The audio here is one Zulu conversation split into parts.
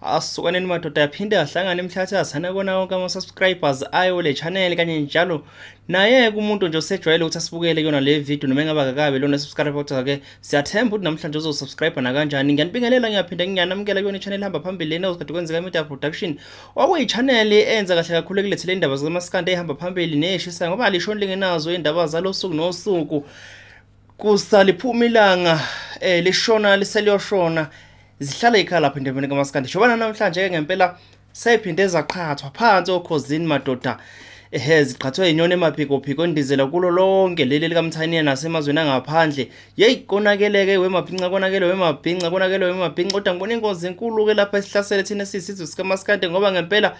Asukane madoda yaphinde ahlangane emhlathathana kona wonke ama-subscribers ayo le channel kanye njalo naye umuntu nje osejwayele ukuthi asibukele kuyona le video noma engaba kakabe lona subscribe kodwa-ke siyathemba ukuthi namhlanje uzosubscribe nakanjani. Ngiyanibingelela ngiyaphinda ngiyanamukela kuyona i-channel ehamba phambili lena okade kwenzeka i-media production okuyi-channel enza kahle kakhulu ekulethele indaba zamaskandi ehamba phambili neshisayo ngoba lishoni lingenazo indaba zalosuku nosuku kusaliphuma ilanga lishona liseliyoshona zihlala ikhala lapha endabeni kamaskandi. Shobana namhlanje ke ngempela seyiphinde zaqhathwa phansi okhosini madoda ziqhathwe inyoni emaphiko ndizela kulo lonke leli likaMthandeni nasemazweni angaphandle. Yeyi konakeleke wemabhinqa wemabhinqa kodwa ngibona ingozi enkulu ke lapha esihlasele thina sisizwe sikaMaskandi ngoba ngempela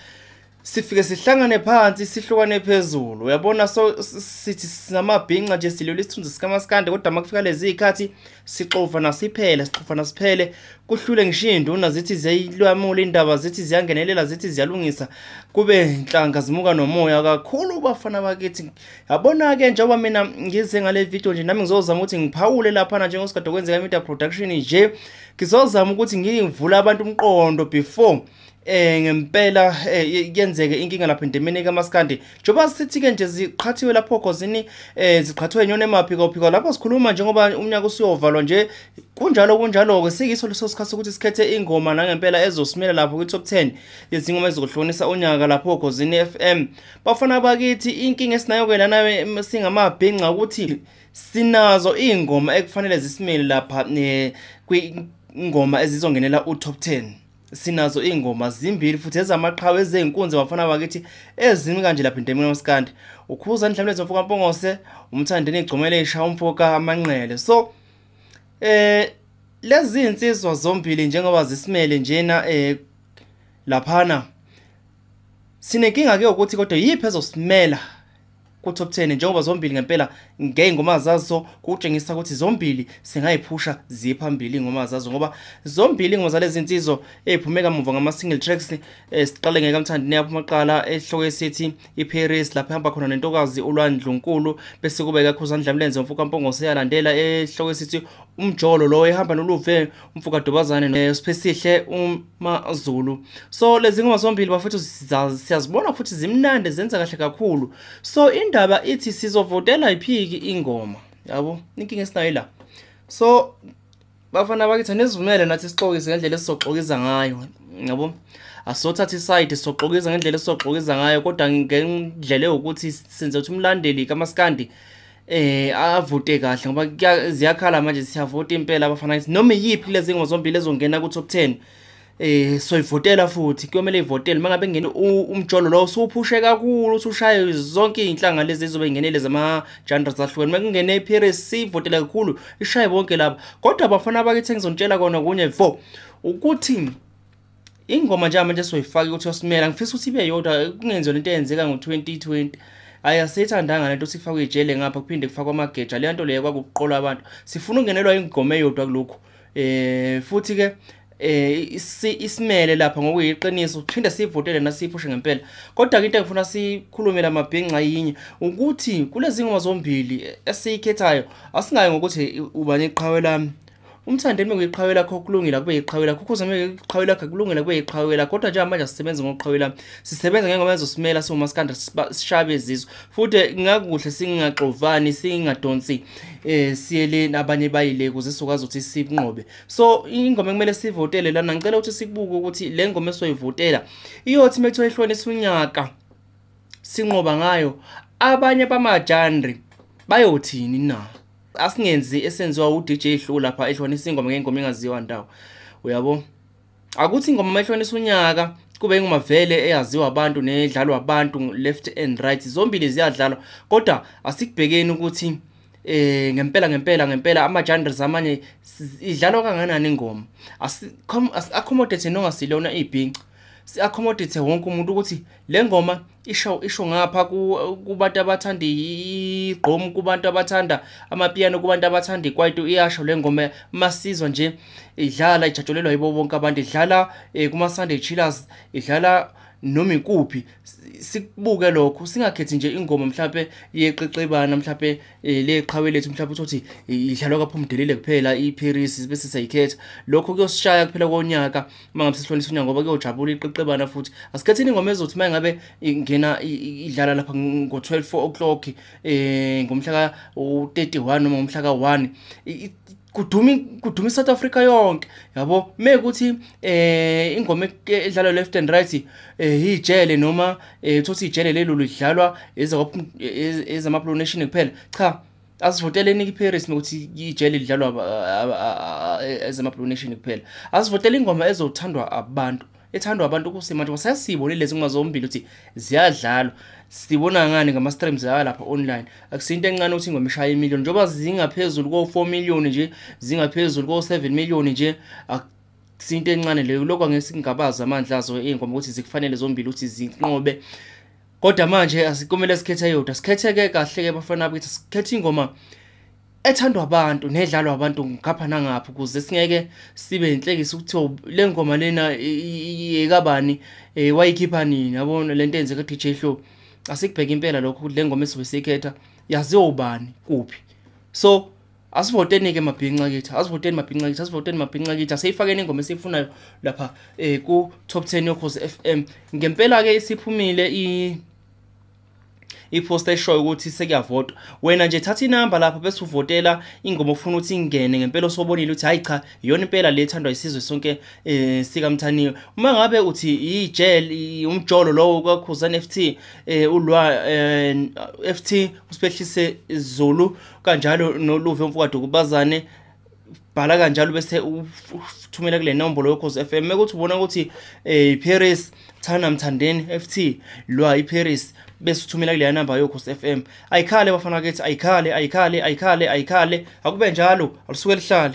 sifike sihlangane phansi sihlukane phezulu. Uyabona so sithi sinamabhinqa nje silwela isithunzi sikaMaskandi kodwa makufika lezi izikhathi sixova nasiphele kuhlule ngishinduna zithi ziyilwamula indaba zithi ziyangenelela zithi ziyalungisa kube inhlanga zimuka nomoya kakhulu bafana bakithi. Yabona ke njengoba mina ngize ngale video nje nami ngizozama ukuthi ngiphawule lapha njengosikade kwenzeka i-media production nje ngizozama ukuthi ngivule abantu umqondo before ngempela yenzeke inkinga lapha endemeni kaMaskandi. Njoba sithi ke nje ziqhathiwe lapho khosini ziqhathwe inyoni emaphiko lapho sikhuluma njengoba umnyaka usiyovalwa nje kunjalo ke sikiso leso sikhathi ukuthi sikhethe ingoma nangempela ezosimela lapho ku top 10 yezingoma ezizohlonisa unyaka lapho khosini FM. Bafana bakithi inkinga esinayo ke lana singamabhinqa ukuthi sinazo ingoma ekufanele zisimele lapha kwingoma ezizongenela u-top 10. Sinazo ingoma zimbili futhi ezamaqhawe ezenkunzi bafana bakithi ezimi kanje lapha endemeni kaMaskandi. Ukhuza Mdlamlezi Mfoka Mpongose, Mthandeni igcomele isha umfoka amanqele. So lezi insizwa zombili njengoba zisimele njena laphana sinenkinga ke ukuthi kodwa yiphi ezosimela ku top 10 njengoba zombili ngempela ngeyingoma zazo kutshengisa ukuthi zombili singayiphusha ziphambili ingoma zazo ngoba zombili ingoma zalezi insizwa ephume kamuva ngama single tracks. Siqale ngekaMthandeni yapha maqala ehloko esithi iParis lapha hamba khona nentokazi uLwandlunkulu bese kube kakhuza Mdlamlezi Mfoka Mpongose yalandela ehloko esithi umjolo lowo ehamba noLuve Umfukadobazane noSiphesihle uMaZulu. So lezi ngoma zombili bafethu siyazibona futhi zimnandi zenza kahle kakhulu. So indaba ithi sizovotela iphiki ingoma yabo inkinga esinayo la. So bafana bakithi nesivumele nathi sixokise ngendlela esizoxokiza ngayo yabo asothatha iside soxokiza ngendlela esizoxokiza ngayo kodwa ngendlela ukuthi senze ukuthi umlandeli kaMaskandi avote kahle ngoba ziyakhala manje siyavota impela abafana bakithi noma yiphi lezi ngoma zombili ezongena ku top 10 so ivotela futhi kuyomela ivotele mangabe ngene umjolo lowo usuphushe kakhulu usushaye zonke izinhlanga lezi ezobe ingenele zama genres zahlukene makungene iParis sivotela kakhulu ishaye bonke lapha. Kodwa abafana bakithi engizontshela kona kunye 4 ukuthi ingoma nje manje soyifaka ukuthi yosimela ngifisa ukuthi ibe yodwa kungenziwa lento eyenzeka ngo2020 ayasithandanga lento sifakwe ijele ngapha kuphinde kufakwa amageja le nto leyo kwakuqola abantu sifuna ungenelwa ingoma eyodwa kulokho futhi ke isimele lapha ngokuyiqiniso uphinde sivotele nasiphushe ngempela. Kodwa into engifuna sikhulume lamabhinqa yinye ukuthi kulezi ngoma zombili esiyikhethayo asingayi ngokuthi ubani iqhawe lami uMthandeni ukuyiqhawe lakho kulungile kube iqhawe lakho ukuze iqhawe lakho kulungile kube iqhawe lakho kodwa nje manje sisebenza ngoqhawe lami sisebenza ngengoma ezosimela soMaskandi sishabe izizwe futhi ngakuhle singaxovani singadonsi siyele nabanye bayile kuze sokwazi ukuthi sibinqobe. So ingoma kumele sivotele lana ngicela ukuthi sibuke ukuthi le ngoma esoyivotela iyothi metho ehlonisa unyaka sinqoba ngayo abanye bamagenre bayothini na asingenzi esenziwa uDJ Hlu lapha ehlonisa ingoma ngengoma engaziwa ndawo uyabo akuthi ingoma mayihlonisa unyaka kube ingoma vele eyaziwa abantu nedlalwa abantu left and right zombili ziyadlalwa kodwa asikubhekeni ukuthi ngempela ama genres amanye idlalwa kanganani ingoma accommodate nongasilona ibhinqa si-accommodate wonke umuntu ukuthi le ngoma isho ngapha kubantu abathanda igqom kubantu abathanda amapiano kubantu abathanda ikwaito iyasho le ngoma masizwa nje idlala ijatshulelwa yibo bonke abantu idlala kuma Sunday chillers idlala noma ikuphi sikubuke lokho, singakhethi nje ingoma mhlawumbe yeqeqebana mhlawumbe leqhawe lethu mhlawumbe uthi idlalwa kaPhumdelile kuphela iParis bese sayikhetha. Lokho kuyosishaya kuphela konyaka mangabe sihlonisa unyaka ngoba kuyojabula iqeqebana futhi. Asikhetheni ingoma ezothi mangabe ingena idlala lapha ngo-12 o'clock ngomhla ka 31 noma ngomhla ka 1 kuduma South Africa yonke yabo. Mekuthi ingoma edlalwa left and right ijele noma thothi ijele lelo lidlalwa ezama nation kuphela, cha asivoteleni iParis mekuthi ijele lidlalwa ezama nation kuphela. Asivotele ingoma ezothandwa abantu, ethandwa abantu kusemanje sasibonile lezi ngoma zombili ukuthi ziyadlalwa. Sibona ngani ngama streams lapha online. Akusinto encane ukuthi ingoma ishaya imillion njoba zingaphezulu ko 4 million nje, zingaphezulu ko 7 million nje. Akusinto encane leyo. Lokho ngesingabaza amandla azo ingoma ukuthi zikufanele zombili ukuthi zinqobe. Kodwa manje asikumele sikhethe yodwa. Sikhetheke kahle ke bafana bakithi, sikhethe ingoma ethandwa abantu nedlalwa abantu ngapha nangapha ukuze singeke sibe inhlekisa ukuthi le ngoma lena yekabani wayikhipha nini, yabona lento enzeka DJ Flow. Asikubheka impela lokho le ngoma esibe sikhetha yaziwa ubani kuphi. So asivoteni ke mabhinqa kithi, asivoteni mabhinqa kithi, asivoteni mabhinqa kithi. Aseyifakeni ingoma esifunayo lapha ku top 10 yoKhozi FM. Ngempela ke isiphumile iposter eshoyo ukuthi sekuyavotwa. Wena nje thatha inamba lapha bese uvotela ingoma ofuna ukuthi ingene. Ngempela osobonile ukuthi hayi cha iyona impela le ethandwa isizwe sonke sika Mthaniwe. Uma ngabe uthi ijel umjolo lowo kaKhuzani FT FT usiphehlise Zulu kanjalo noLuve Umjolo bhala kanjalo bese uthumela kule nombolo yoKhozi FM. Mekuthi ubona ukuthi Paris thana Mthandeni FT lwa iParis bese uthumela kule number yoKhozi FM. Ayikhale bafana bakithi, ayikhale akube njalo alisuke lihlale.